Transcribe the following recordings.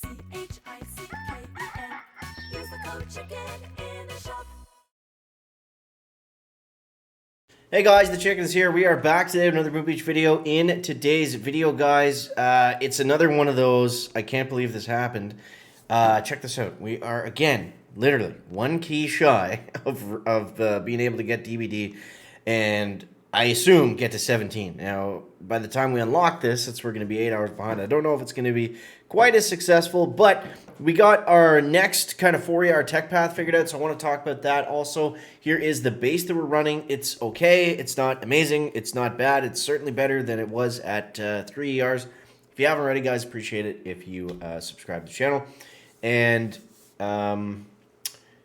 Use the code CHICKEN in the shop. Hey guys, the Chickens here. We are back today with another Boom Beach video. In today's video, guys, it's another one of those, I can't believe this happened. Check this out. We are, again, literally one key shy of being able to get DBD, and I assume get to 17. Now, by the time we unlock this, we're going to be 8 hours behind. I don't know if it's going to be quite as successful, but we got our next kind of 4-hour tech path figured out, so I want to talk about that. Also, here is the base that we're running. It's okay. It's not amazing. It's not bad. It's certainly better than it was at 3 ERs. If you haven't already, guys, appreciate it if you subscribe to the channel. And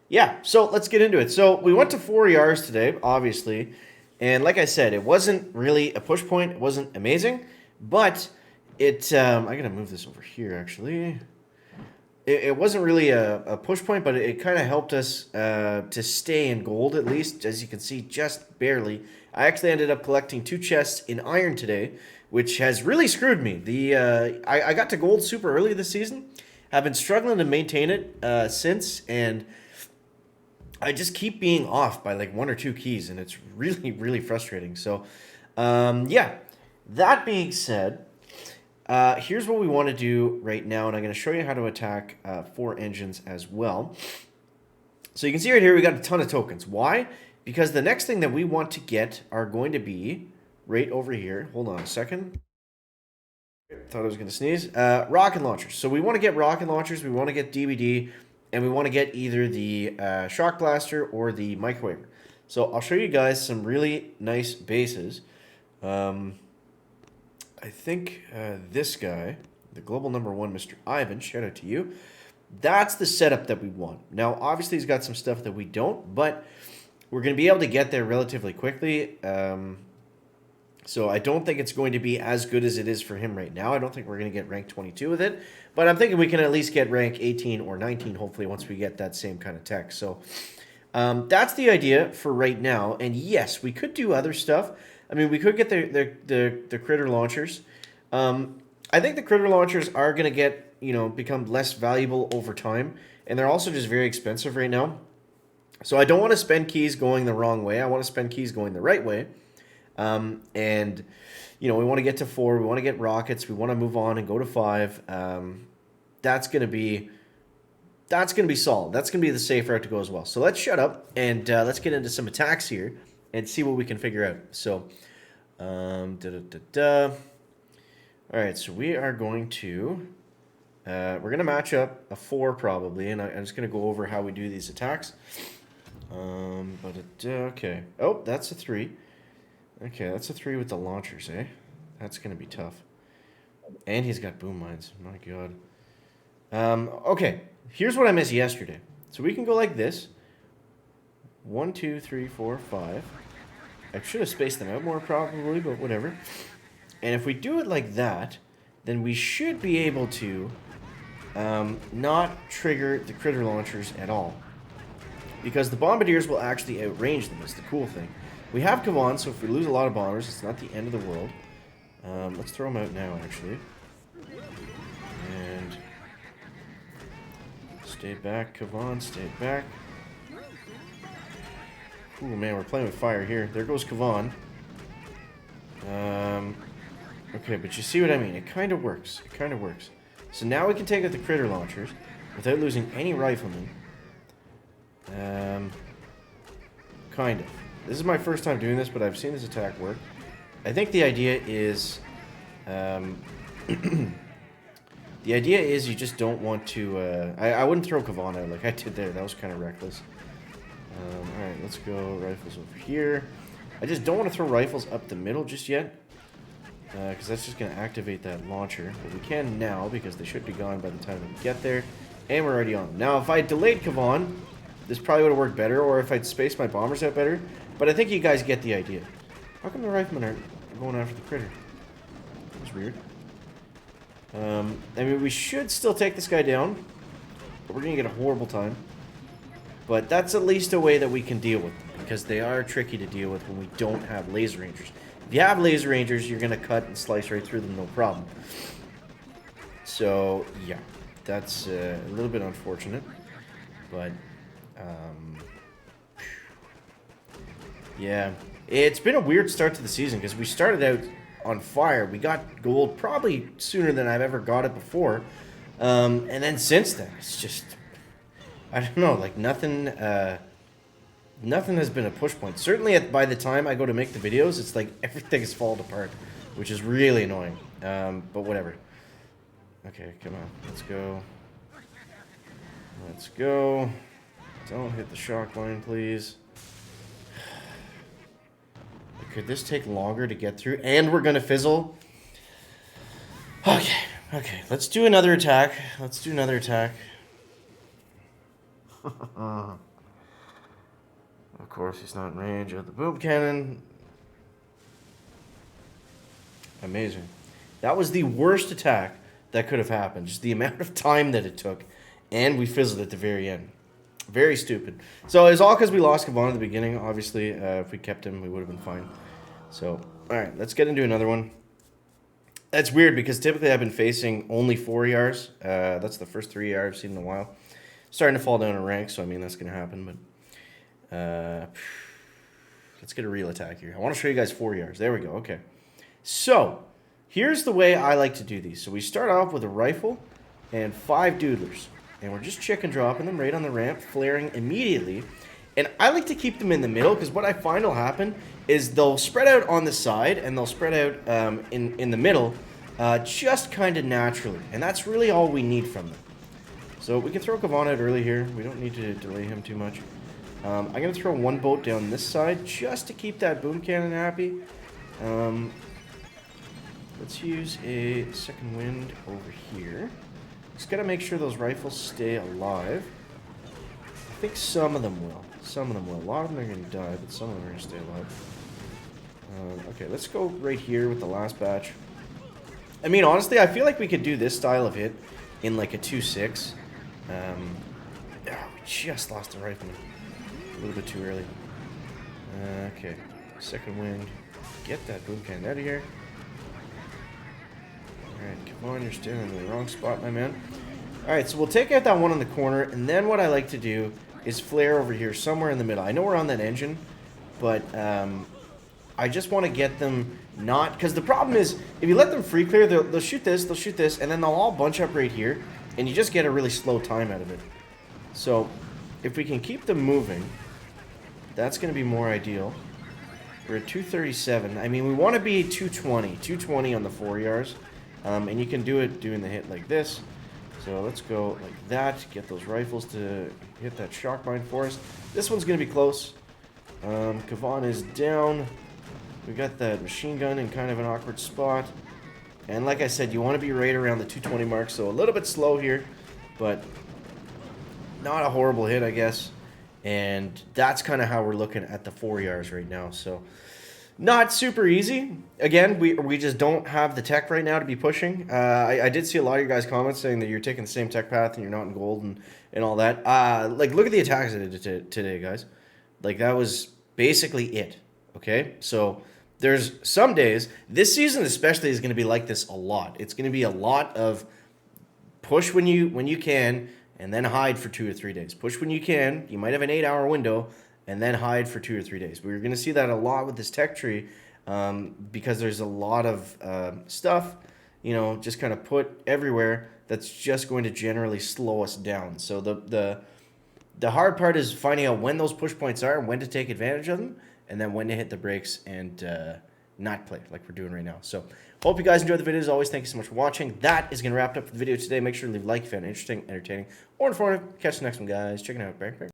yeah, so let's get into it. So we went to 4 ERs today, obviously. And like I said, it wasn't really a push point. It wasn't amazing, but it, I gotta move this over here actually. It wasn't really a push point, but it kind of helped us to stay in gold, at least, as you can see, just barely. I actually ended up collecting 2 chests in iron today, which has really screwed me. I got to gold super early this season. I've been struggling to maintain it since, and I just keep being off by like 1 or 2 keys, and it's really, really frustrating. So, yeah, that being said, here's what we want to do right now, and I'm going to show you how to attack 4 engines as well. So you can see right here we got a ton of tokens. Why? Because the next thing that we want to get are going to be right over here. Hold on a second. Thought I was going to sneeze. Rocket launchers. So we want to get rocket launchers, we want to get DBD, and we want to get either the shock blaster or the microwave. So I'll show you guys some really nice bases. I think this guy, the global #1, Mr. Ivan, shout out to you. That's the setup that we want. Now, obviously, he's got some stuff that we don't, but we're going to be able to get there relatively quickly. So I don't think it's going to be as good as it is for him right now. I don't think we're going to get rank 22 with it. But I'm thinking we can at least get rank 18 or 19, hopefully, once we get that same kind of tech. So that's the idea for right now. And yes, we could do other stuff. I mean, we could get the critter launchers. I think the critter launchers are going to get, become less valuable over time. And they're also just very expensive right now. So I don't want to spend keys going the wrong way. I want to spend keys going the right way. And, we want to get to 4. We want to get rockets. We want to move on and go to 5. That's going to be solid. That's going to be the safe route to go as well. So let's shut up and let's get into some attacks here and see what we can figure out. So, All right, so we are going to, we're going to match up a 4 probably, and I'm just going to go over how we do these attacks. Okay. Oh, that's a 3. Okay, that's a 3 with the launchers, eh? That's going to be tough. And he's got boom mines. My God. Okay, here's what I missed yesterday. So we can go like this. 1, 2, 3, 4, 5. I should have spaced them out more probably, but whatever. And if we do it like that, then we should be able to not trigger the critter launchers at all. Because the bombardiers will actually outrange them, is the cool thing. We have Kavan, so if we lose a lot of bombers, it's not the end of the world. Let's throw them out now, actually. And stay back, Kavan, stay back. Ooh, man, we're playing with fire here. There goes Kavan. Okay, but you see what I mean. It kind of works. It kind of works. So now we can take out the critter launchers without losing any riflemen. Kind of. This is my first time doing this, but I've seen this attack work. I think the idea is... the idea is you just don't want to... I wouldn't throw Kavan out like I did there. That was kind of reckless. Alright, let's go rifles over here. I just don't want to throw rifles up the middle just yet. Because that's just going to activate that launcher. But we can now, because they should be gone by the time we get there. And we're already on them. Now, if I delayed Kavan, this probably would have worked better. Or if I'd spaced my bombers out better. But I think you guys get the idea. How come the riflemen aren't going after the critter? That's weird. I mean, we should still take this guy down. But we're going to get a horrible time. But that's at least a way that we can deal with them. Because they are tricky to deal with when we don't have laser rangers. If you have laser rangers, you're going to cut and slice right through them, no problem. So, yeah. that's a little bit unfortunate. But, yeah. It's been a weird start to the season because we started out on fire. We got gold probably sooner than I've ever got it before. And then since then, it's just, I don't know, like nothing has been a push point. Certainly by the time I go to make the videos, it's like everything is falling apart, which is really annoying. But whatever. Okay, come on. Let's go. Let's go. Don't hit the shock line, please. Could this take longer to get through? And we're going to fizzle. Okay. Okay. Let's do another attack. Let's do another attack. Of course, he's not in range of the boom cannon. Amazing. That was the worst attack that could have happened. Just the amount of time that it took. And we fizzled at the very end. Very stupid. So it's all because we lost Kavon at the beginning. Obviously, if we kept him, we would have been fine. So, all right, let's get into another one. That's weird because typically I've been facing only 4 ERs. That's the first 3 ER I've seen in a while. Starting to fall down in rank, so I mean that's going to happen. But let's get a real attack here. I want to show you guys 4 ERs. There we go. Okay. So here's the way I like to do these. So we start off with a rifle and 5 doodlers. And we're just chicken dropping them right on the ramp, flaring immediately. And I like to keep them in the middle because what I find will happen is they'll spread out on the side and they'll spread out in the middle just kind of naturally. And that's really all we need from them. So we can throw Kavon out early here. We don't need to delay him too much. I'm going to throw 1 boat down this side just to keep that boom cannon happy. Let's use a second wind over here. Just got to make sure those rifles stay alive. I think some of them will. Some of them will. A lot of them are going to die, but some of them are going to stay alive. Okay, let's go right here with the last batch. I mean, honestly, I feel like we could do this style of hit in like a 2-6. We just lost the rifleman. A little bit too early. Okay, second wind. Get that boom cannon out of here. Alright, come on, you're standing in the wrong spot, my man. Alright, so we'll take out that one on the corner, and then what I like to do is flare over here, somewhere in the middle. I know we're on that engine, but I just want to get them not... Because the problem is, if you let them free clear, they'll shoot this, and then they'll all bunch up right here, and you just get a really slow time out of it. So, if we can keep them moving, that's going to be more ideal. We're at 237. I mean, we want to be 220. 220 on the 4 ERs. And you can do it doing the hit like this. So let's go like that. Get those rifles to hit that shock mine for us. This one's going to be close. Kavon is down. We got that machine gun in kind of an awkward spot. And like I said, you want to be right around the 220 mark. So a little bit slow here, but not a horrible hit, I guess. And that's kind of how we're looking at the 4 ERs right now. So not super easy. Again, we just don't have the tech right now to be pushing. I did see a lot of your guys' comments saying that you're taking the same tech path and you're not in gold and all that. Like, look at the attacks I did today, guys. Like, that was basically it. Okay? So there's some days, this season especially is going to be like this a lot. It's going to be a lot of push when you can, and then hide for 2 or 3 days. Push when you can. You might have an 8-hour window, and then hide for 2 or 3 days. We're going to see that a lot with this tech tree because there's a lot of stuff, you know, just kind of put everywhere that's just going to generally slow us down. So the hard part is finding out when those push points are and when to take advantage of them, and then when to hit the brakes and not play like we're doing right now. So hope you guys enjoyed the video. As always, thank you so much for watching. That is going to wrap up the video today. Make sure to leave a like if you found it interesting, entertaining, or informative. Catch the next one, guys. Check it out. Bye.